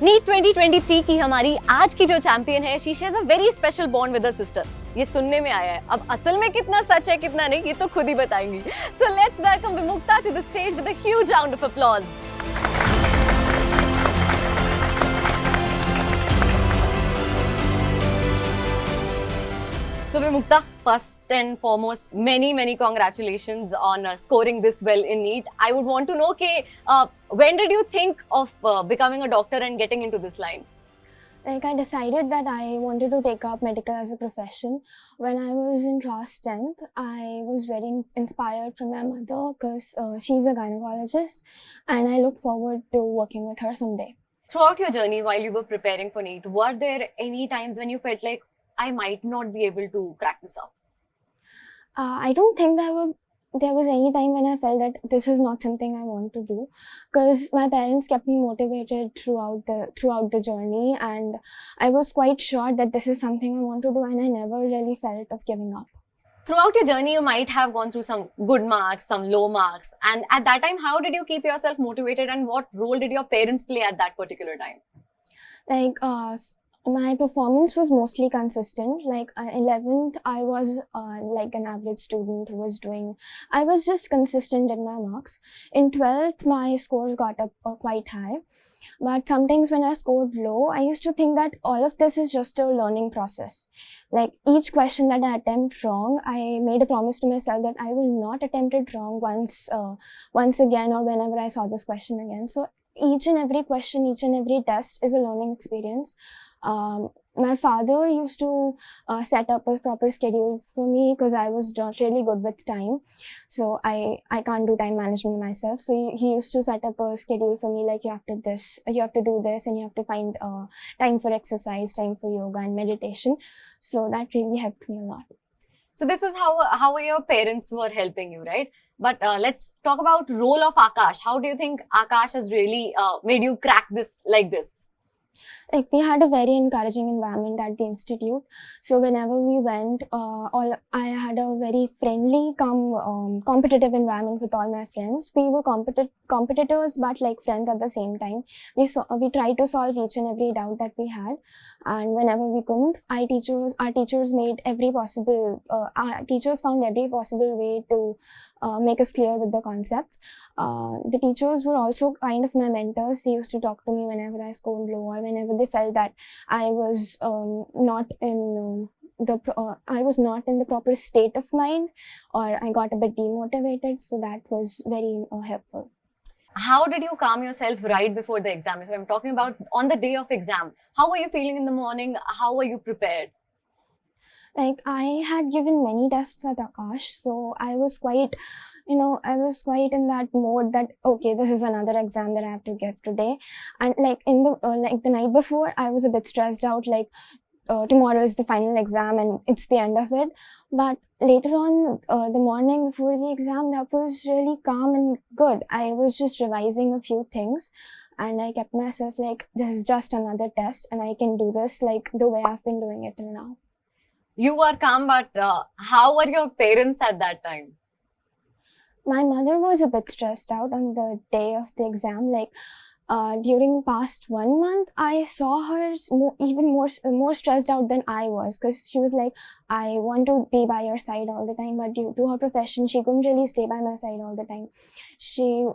NEET 2023 की हमारी आज की जो चैंपियन है, she has a very special bond with her sister. ये सुनने में आया है, अब असल में कितना सच है कितना नहीं ये तो खुद ही बताएंगी। So let's welcome Vimukta to the stage with a huge round of applause. So Vimukta, first and foremost, many congratulations on scoring this well in NEET. I would want to know, when did you think of becoming a doctor and getting into this line? Like, I decided that I wanted to take up medical as a profession. When I was in class 10th, I was very inspired from my mother because she's a gynecologist and I look forward to working with her someday. Throughout your journey while you were preparing for NEET, were there any times when you felt like, I might not be able to crack this up? I don't think there was any time when I felt that this is not something I want to do, because my parents kept me motivated throughout the journey, and I was quite sure that this is something I want to do, and I never really felt of giving up. Throughout your journey, you might have gone through some good marks, some low marks, and at that time, how did you keep yourself motivated, and what role did your parents play at that particular time? Like, my performance was mostly consistent. Like, 11th, I was like an average student who was I was just consistent in my marks. In 12th, my scores got up quite high. But sometimes when I scored low, I used to think that all of this is just a learning process. Like, each question that I attempt wrong, I made a promise to myself that I will not attempt it wrong once again, or whenever I saw this question again. So each and every question, each and every test is a learning experience. My father used to set up a proper schedule for me because I was not really good with time. So I can't do time management myself. So he used to set up a schedule for me, like, you have to do this, and you have to find time for exercise, time for yoga and meditation. So that really helped me a lot. So this was how your parents were helping you, right? But let's talk about role of Aakash. How do you think Aakash has really made you crack this like this? Like, we had a very encouraging environment at the institute. So whenever we went, I had a very friendly, competitive environment with all my friends. We were competitors, but like friends at the same time. We tried to solve each and every doubt that we had, and whenever we couldn't, our teachers found every possible way to make us clear with the concepts. The teachers were also kind of my mentors. They used to talk to me whenever I scored low, or whenever they felt that I was not in the proper state of mind, or I got a bit demotivated. So that was very helpful. How did you calm yourself right before the exam? If I'm talking about on the day of exam, how were you feeling in the morning? How were you prepared? Like, I had given many tests at Aakash, so I was quite in that mode that, okay, this is another exam that I have to give today. And like, in the night before, I was a bit stressed out, like, tomorrow is the final exam and it's the end of it. But later on, the morning before the exam, that was really calm and good. I was just revising a few things, and I kept myself like, this is just another test and I can do this like the way I've been doing it till now. You were calm, but how were your parents at that time? My mother was a bit stressed out on the day of the exam. Like, during past 1 month, I saw her even more stressed out than I was, because she was like, I want to be by your side all the time, but due to her profession, she couldn't really stay by my side all the time. She,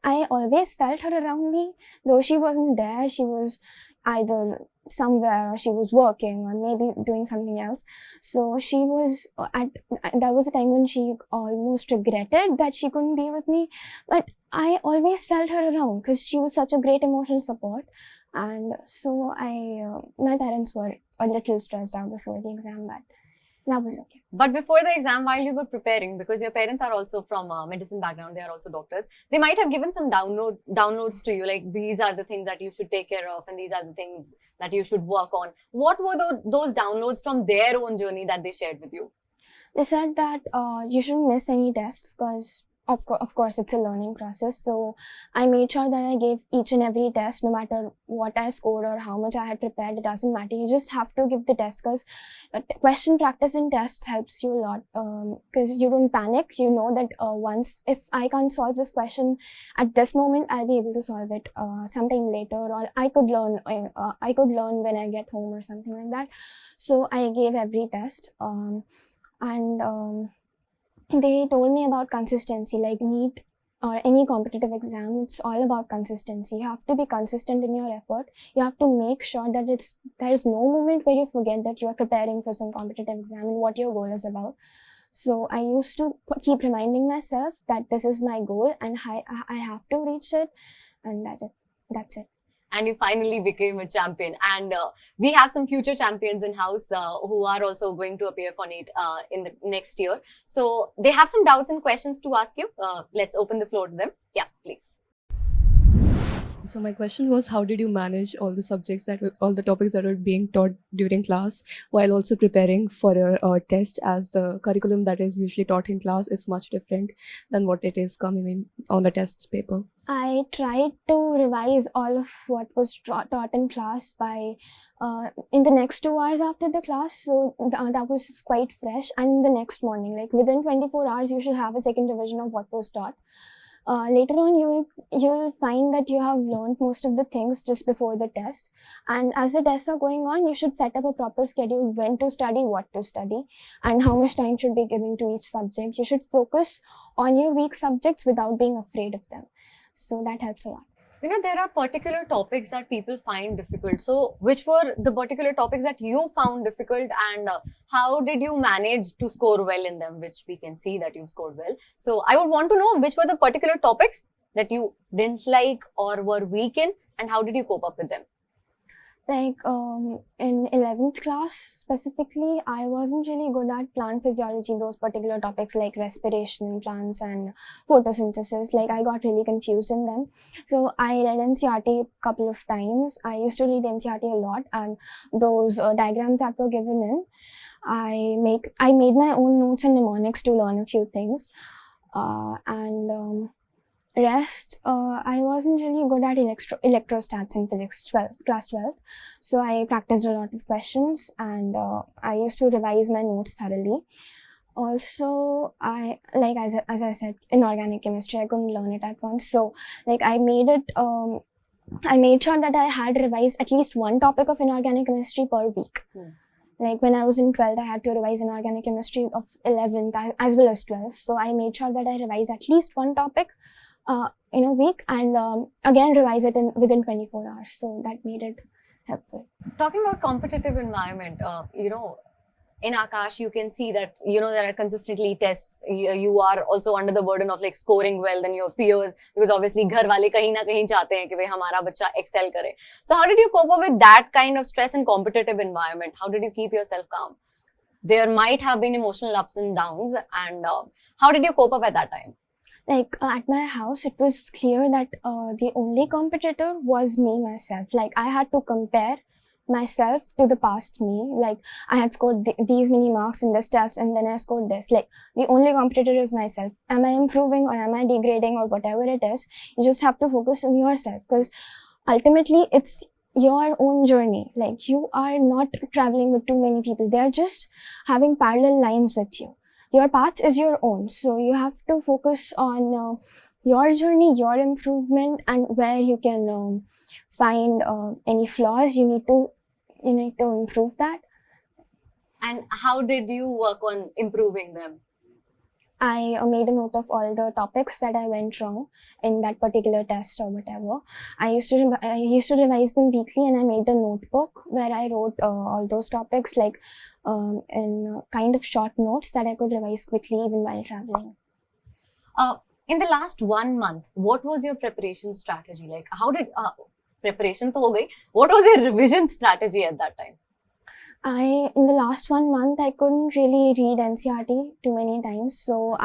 I always felt her around me, though she wasn't there. She was either somewhere, or she was working, or maybe doing something else. So she was there was a time when she almost regretted that she couldn't be with me, but I always felt her around because she was such a great emotional support. And so my parents were a little stressed out before the exam, but that was okay. But before the exam, while you were preparing, because your parents are also from medicine background, they are also doctors, they might have given some downloads to you, like, these are the things that you should take care of and these are the things that you should work on. What were those downloads from their own journey that they shared with you? They said that you shouldn't miss any tests, because of course, it's a learning process. So I made sure that I gave each and every test, no matter what I scored or how much I had prepared. It doesn't matter. You just have to give the test, because question practice in tests helps you a lot, because you don't panic. You know that once, if I can't solve this question at this moment, I'll be able to solve it sometime later, or I could learn when I get home or something like that. So I gave every test, and they told me about consistency, like NEET or any competitive exam. It's all about consistency. You have to be consistent in your effort. You have to make sure that there's no moment where you forget that you are preparing for some competitive exam and what your goal is about. So I used to keep reminding myself that this is my goal and I have to reach it, and that's it. And you finally became a champion. And we have some future champions in house who are also going to appear for NEET in the next year. So they have some doubts and questions to ask you. Let's open the floor to them. Yeah, please. So my question was, how did you manage all the topics that were being taught during class while also preparing for a test, as the curriculum that is usually taught in class is much different than what it is coming in on the test paper? I tried to revise all of what was taught in class by in the next 2 hours after the class, so that was quite fresh. And the next morning, like within 24 hours, you should have a second revision of what was taught. Later on, you'll find that you have learned most of the things just before the test, and as the tests are going on, you should set up a proper schedule when to study, what to study, and how much time should be given to each subject. You should focus on your weak subjects without being afraid of them. So that helps a lot. You know, there are particular topics that people find difficult. So which were the particular topics that you found difficult, and how did you manage to score well in them, which we can see that you scored well. So I would want to know which were the particular topics that you didn't like or were weak in, and how did you cope up with them? Like in 11th class specifically, I wasn't really good at plant physiology, those particular topics like respiration in plants and photosynthesis. Like I got really confused in them. So I read NCERT a couple of times. I used to read NCERT a lot, and those diagrams that were given in, I made my own notes and mnemonics to learn a few things. Rest, I wasn't really good at electrostats in physics, class 12. So I practiced a lot of questions, and I used to revise my notes thoroughly. Also, as I said, in organic chemistry, I couldn't learn it at once. So like I made sure that I had revised at least one topic of inorganic chemistry per week. Like when I was in 12th, I had to revise inorganic chemistry of 11th as well as 12th. So I made sure that I revised at least one topic in a week, and again revise it within 24 hours. So that made it helpful. Talking about competitive environment, you know, in Aakash, you can see that, you know, there are consistently tests. You are also under the burden of like scoring well than your peers, because obviously घर वाले कहीं ना कहीं चाहते हैं कि भाई हमारा बच्चा excel करे. So how did you cope up with that kind of stress and competitive environment? How did you keep yourself calm? There might have been emotional ups and downs, and how did you cope up at that time? Like at my house, it was clear that the only competitor was me, myself. Like I had to compare myself to the past me. Like I had scored these many marks in this test, and then I scored this. Like the only competitor is myself. Am I improving or am I degrading or whatever it is? You just have to focus on yourself, because ultimately it's your own journey. Like you are not traveling with too many people. They are just having parallel lines with you. Your path is your own, so you have to focus on your journey, your improvement, and where you can find any flaws. You need to improve that. And how did you work on improving them? I made a note of all the topics that I went wrong in that particular test or whatever. I used to revise them weekly, and I made a notebook where I wrote all those topics like in kind of short notes that I could revise quickly even while traveling. In the last 1 month, what was your preparation strategy? Like how did preparation to ho gayi. What was your revision strategy at that time? In the last 1 month, I couldn't really read NCERT too many times. So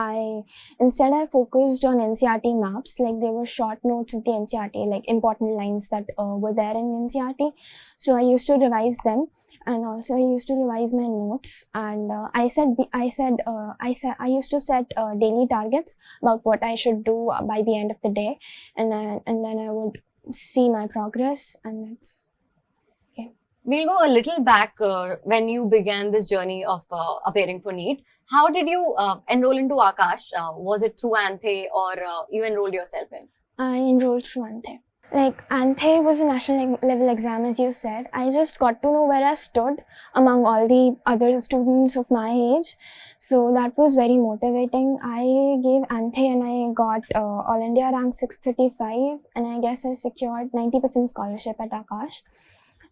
instead I focused on NCERT maps. Like they were short notes of the NCERT, like important lines that were there in NCERT. So I used to revise them. and also I used to revise my notes. And I used to set daily targets about what I should do by the end of the day, and then I would see my progress, and that's. We'll go a little back when you began this journey of appearing for NEET. How did you enroll into Aakash? Was it through ANTHE or you enrolled yourself in? I enrolled through ANTHE. Like, ANTHE was a national level exam, as you said. I just got to know where I stood among all the other students of my age. So that was very motivating. I gave ANTHE and I got All India rank 635, and I guess I secured 90% scholarship at Aakash.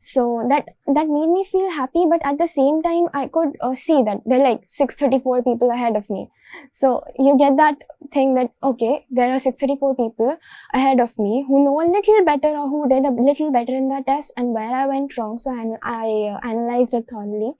So that made me feel happy, but at the same time, I could see that there are like 634 people ahead of me. So you get that thing that, okay, there are 634 people ahead of me who know a little better or who did a little better in that test and where I went wrong. So I analyzed it thoroughly.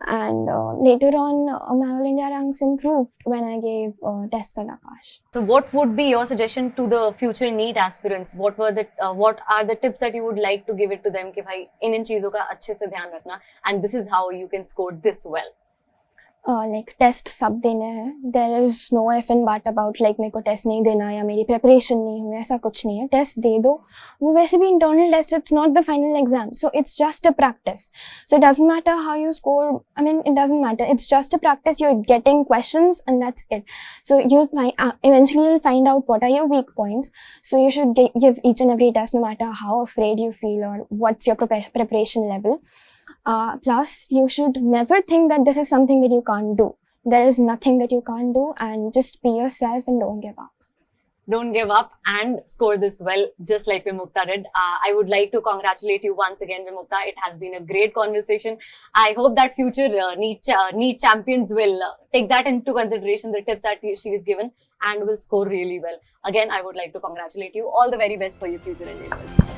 And later on, my All India ranks improved when I gave tests at Aakash. So what would be your suggestion to the future NEET aspirants? What are the tips that you would like to give it to them कि भाई इन चीजों का अच्छे से ध्यान रखना, and this is how you can score this well? Like test सब देने हैं. There is no if and but about like मेरे को टेस्ट नहीं देना या मेरी प्रिपरेशन नहीं हुई, ऐसा कुछ नहीं है. टेस्ट दे दो. वो वैसे भी internal test, it's not the final exam, so it's just a practice. So it doesn't matter how you score. I mean, it doesn't matter. It's just a practice. You're getting questions and that's it. So you'll find eventually you'll find out what are your weak points. So you should give each and every test, no matter how afraid you feel or what's your preparation level. Plus, you should never think that this is something that you can't do. There is nothing that you can't do, and just be yourself and don't give up. Don't give up and score this well, just like Vimukta did. I would like to congratulate you once again, Vimukta. It has been a great conversation. I hope that future NEET champions will take that into consideration, the tips that she is given, and will score really well. Again, I would like to congratulate you. All the very best for your future endeavors.